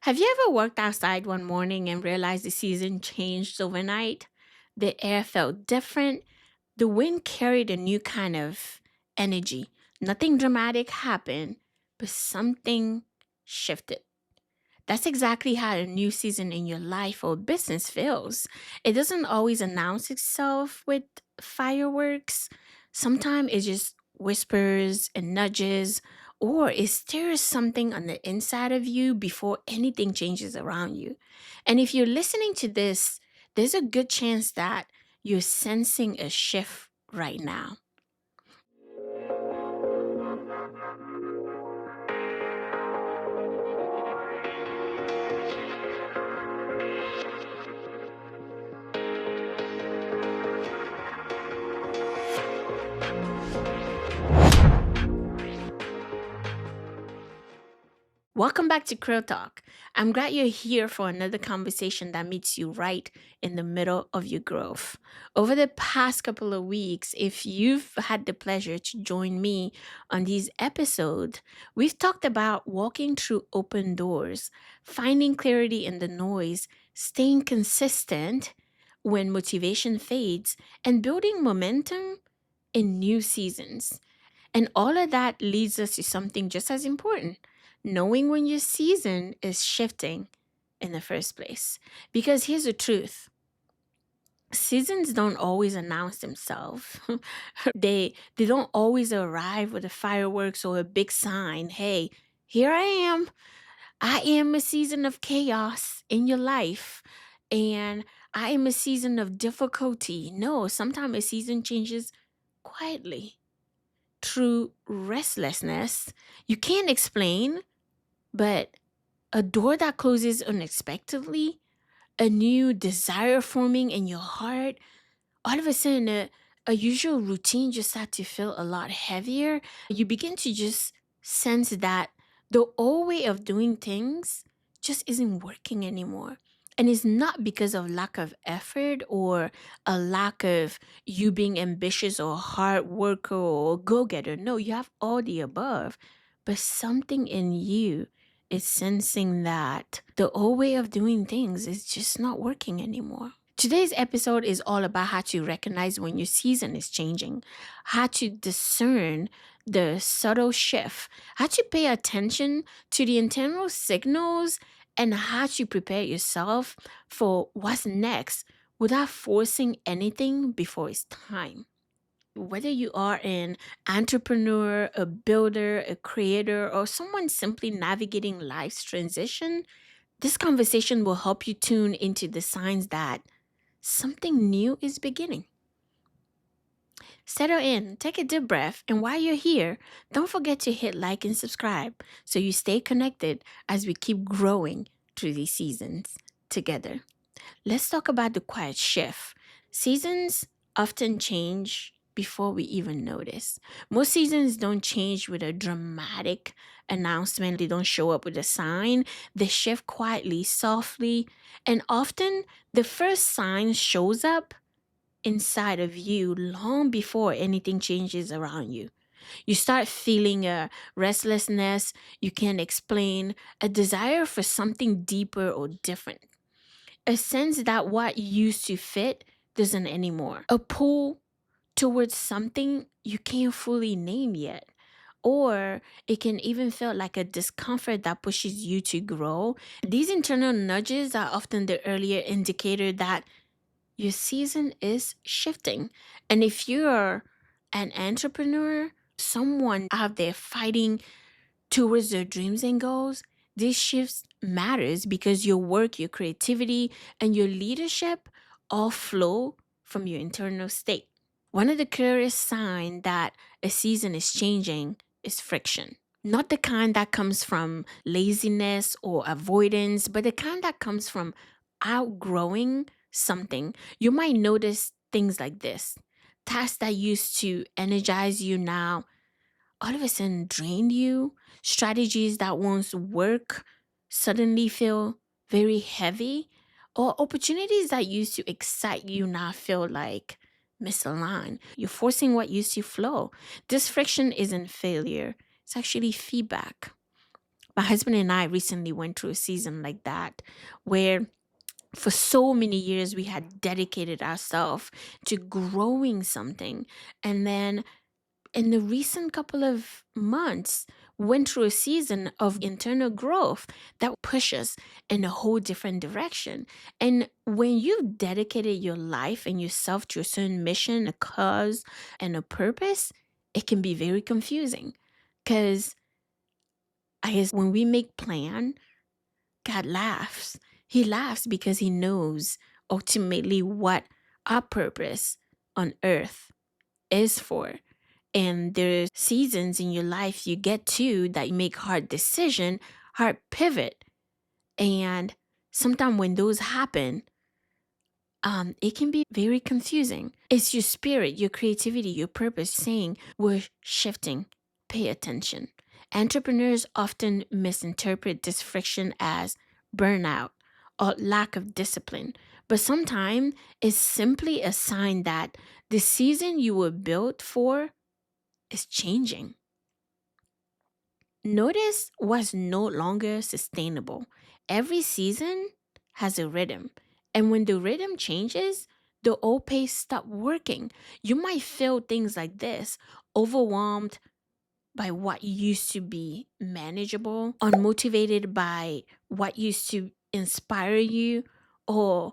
Have you ever walked outside one morning and realized the season changed overnight? The air felt different. The wind carried a new kind of energy. Nothing dramatic happened, but something shifted. That's exactly how a new season in your life or business feels. It doesn't always announce itself with fireworks. Sometimes it just whispers and nudges, or it stirs something on the inside of you before anything changes around you. And if you're listening to this, there's a good chance that you're sensing a shift right now. Welcome back to CreelTalk. I'm glad you're here for another conversation that meets you right in the middle of your growth. Over the past couple of weeks, if you've had the pleasure to join me on these episodes, we've talked about walking through open doors, finding clarity in the noise, staying consistent when motivation fades, and building momentum in new seasons. And all of that leads us to something just as important, knowing when your season is shifting in the first place. Because here's the truth, seasons don't always announce themselves. They don't always arrive with a fireworks or a big sign. Hey, here I am. I am a season of chaos in your life. And I am a season of difficulty. No, sometimes a season changes quietly through restlessness you can't explain, but a door that closes unexpectedly, a new desire forming in your heart, all of a sudden a usual routine just start to feel a lot heavier. You begin to just sense that the old way of doing things just isn't working anymore. And it's not because of lack of effort or a lack of you being ambitious or hard worker or go-getter. No, you have all the above. But something in you is sensing that the old way of doing things is just not working anymore. Today's episode is all about how to recognize when your season is changing, how to discern the subtle shift, how to pay attention to the internal signals, and how to prepare yourself for what's next without forcing anything before it's time. Whether you are an entrepreneur, a builder, a creator, or someone simply navigating life's transition, this conversation will help you tune into the signs that something new is beginning. Settle in, take a deep breath, and while you're here, don't forget to hit like and subscribe so you stay connected as we keep growing through these seasons together. Let's talk about the quiet shift. Seasons often change before we even notice. Most seasons don't change with a dramatic announcement, they don't show up with a sign. They shift quietly, softly, and often the first sign shows up inside of you long before anything changes around you. You start feeling a restlessness you can't explain, a desire for something deeper or different, a sense that what used to fit doesn't anymore, a pull towards something you can't fully name yet. Or it can even feel like a discomfort that pushes you to grow. These internal nudges are often the earlier indicator that your season is shifting. And if you're an entrepreneur, someone out there fighting towards their dreams and goals, this shift matters because your work, your creativity, and your leadership all flow from your internal state. One of the clearest signs that a season is changing is friction. Not the kind that comes from laziness or avoidance, but the kind that comes from outgrowing something. You might notice things like this: tasks that used to energize you now all of a sudden drain you. Strategies that once work suddenly feel very heavy. Or opportunities that used to excite you now feel like misaligned. You're forcing what used to flow. This friction isn't failure, it's actually feedback. My husband and I recently went through a season like that where for so many years we had dedicated ourselves to growing something. And then in the recent couple of months, went through a season of internal growth that pushed us in a whole different direction. And when you've dedicated your life and yourself to a certain mission, a cause, and a purpose, it can be very confusing. Because I guess when we make plan, God laughs. He laughs because he knows ultimately what our purpose on earth is for. And there's seasons in your life you get to that you make hard decision, hard pivot. And sometimes when those happen, it can be very confusing. It's your spirit, your creativity, your purpose saying, we're shifting. Pay attention. Entrepreneurs often misinterpret this friction as burnout or lack of discipline. But sometimes it's simply a sign that the season you were built for is changing. Notice what's no longer sustainable. Every season has a rhythm. And when the rhythm changes, the old pace stop working. You might feel things like this, overwhelmed by what used to be manageable, unmotivated by what used to inspire you, or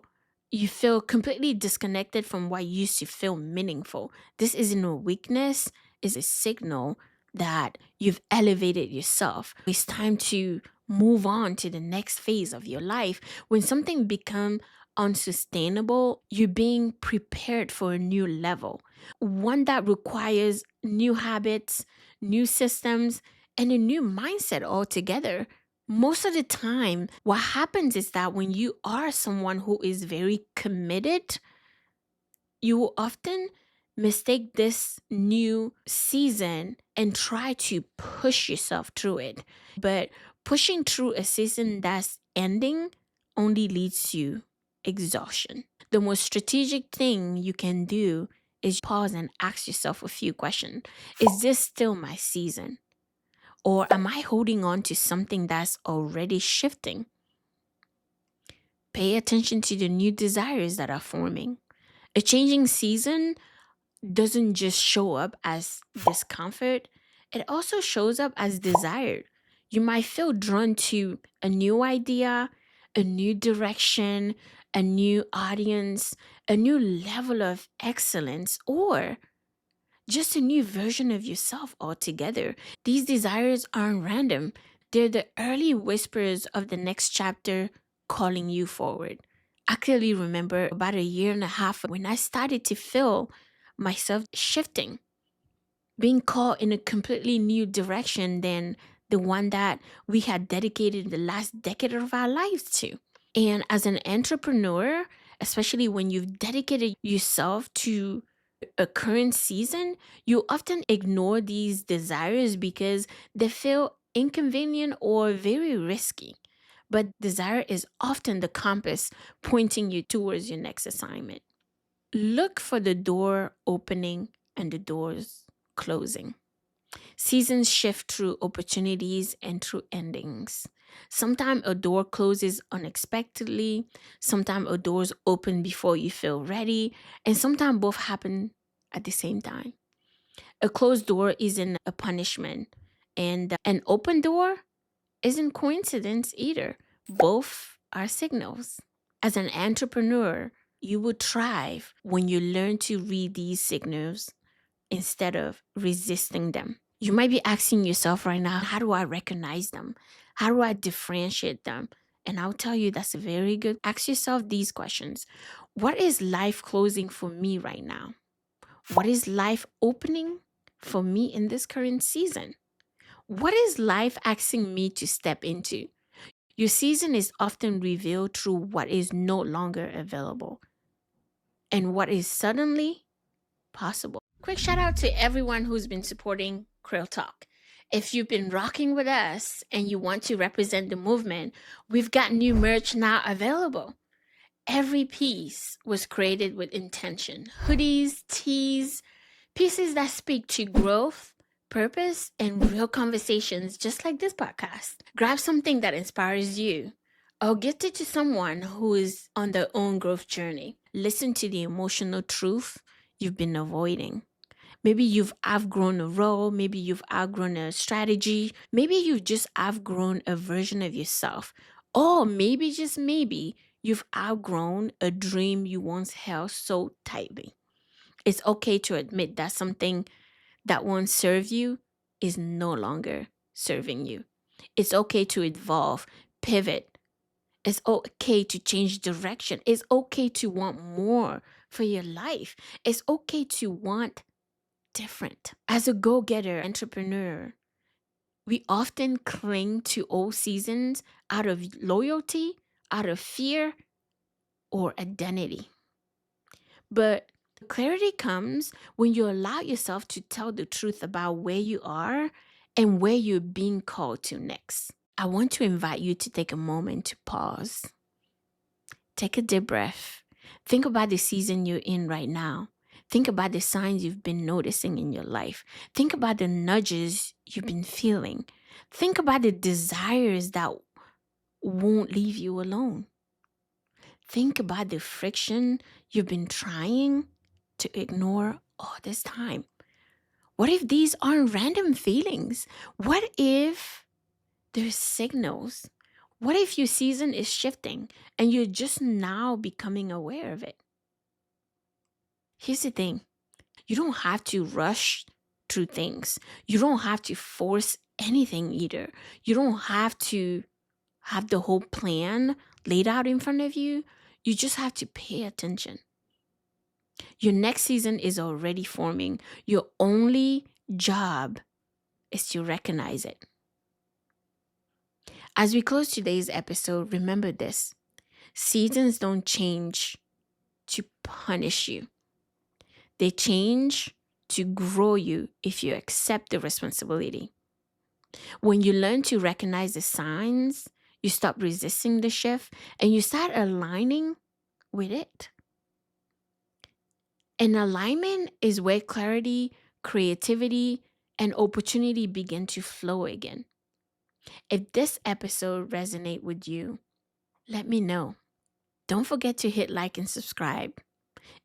you feel completely disconnected from what used to feel meaningful. This isn't a weakness, it's a signal that you've elevated yourself. It's time to move on to the next phase of your life. When something becomes unsustainable, you're being prepared for a new level, one that requires new habits, new systems, and a new mindset altogether. Most of the time, what happens is that when you are someone who is very committed, you will often mistake this new season and try to push yourself through it. But pushing through a season that's ending only leads to exhaustion. The most strategic thing you can do is pause and ask yourself a few questions. Is this still my season? Or am I holding on to something that's already shifting? Pay attention to the new desires that are forming. A changing season doesn't just show up as discomfort, it also shows up as desire. You might feel drawn to a new idea, a new direction, a new audience, a new level of excellence, or just a new version of yourself altogether. These desires aren't random, they're the early whispers of the next chapter calling you forward. I clearly remember about a year and a half when I started to feel myself shifting, being called in a completely new direction than the one that we had dedicated the last decade of our lives to. And as an entrepreneur, especially when you've dedicated yourself to a current season, you often ignore these desires because they feel inconvenient or very risky. But desire is often the compass pointing you towards your next assignment. Look for the door opening and the doors closing. Seasons shift through opportunities and through endings. Sometimes a door closes unexpectedly, sometimes a door's open before you feel ready, and sometimes both happen at the same time. A closed door isn't a punishment, and an open door isn't coincidence either. Both are signals. As an entrepreneur, you will thrive when you learn to read these signals instead of resisting them. You might be asking yourself right now, how do I recognize them? How do I differentiate them? And I'll tell you that's very good. Ask yourself these questions. What is life closing for me right now? What is life opening for me in this current season? What is life asking me to step into? Your season is often revealed through what is no longer available and what is suddenly possible. Quick shout out to everyone who's been supporting CreelTalk. If you've been rocking with us and you want to represent the movement, we've got new merch now available. Every piece was created with intention. Hoodies, tees, pieces that speak to growth, purpose, and real conversations just like this podcast. Grab something that inspires you, or gift it to someone who is on their own growth journey. Listen to the emotional truth you've been avoiding. Maybe you've outgrown a role, maybe you've outgrown a strategy, maybe you've just outgrown a version of yourself, or maybe, just maybe, you've outgrown a dream you once held so tightly. It's okay to admit that something that once served you is no longer serving you. It's okay to evolve, pivot. It's okay to change direction. It's okay to want more for your life. It's okay to want different. As a go getter entrepreneur, we often cling to old seasons out of loyalty, out of fear, or identity. But clarity comes when you allow yourself to tell the truth about where you are and where you're being called to next. I want to invite you to take a moment to pause. Take a deep breath. Think about the season you're in right now. Think about the signs you've been noticing in your life. Think about the nudges you've been feeling. Think about the desires that won't leave you alone. Think about the friction you've been trying to ignore all this time. What if these aren't random feelings? What if there's signals? What if your season is shifting and you're just now becoming aware of it? Here's the thing, you don't have to rush through things. You don't have to force anything either. You don't have to have the whole plan laid out in front of you. You just have to pay attention. Your next season is already forming. Your only job is to recognize it. As we close today's episode, remember this: seasons don't change to punish you, they change to grow you if you accept the responsibility. When you learn to recognize the signs, you stop resisting the shift and you start aligning with it. And alignment is where clarity, creativity, and opportunity begin to flow again. If this episode resonates with you, let me know. Don't forget to hit like and subscribe.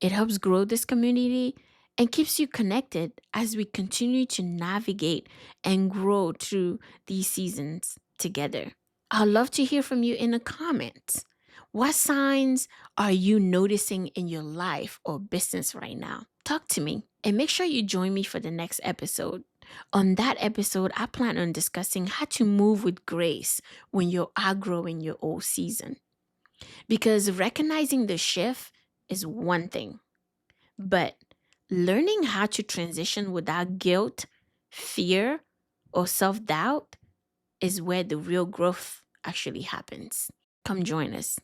It helps grow this community and keeps you connected as we continue to navigate and grow through these seasons together. I'd love to hear from you in the comments. What signs are you noticing in your life or business right now? Talk to me and make sure you join me for the next episode. On that episode, I plan on discussing how to move with grace when you're outgrowing your old season. Because recognizing the shift is one thing, but learning how to transition without guilt, fear, or self doubt is where the real growth actually happens. Come join us.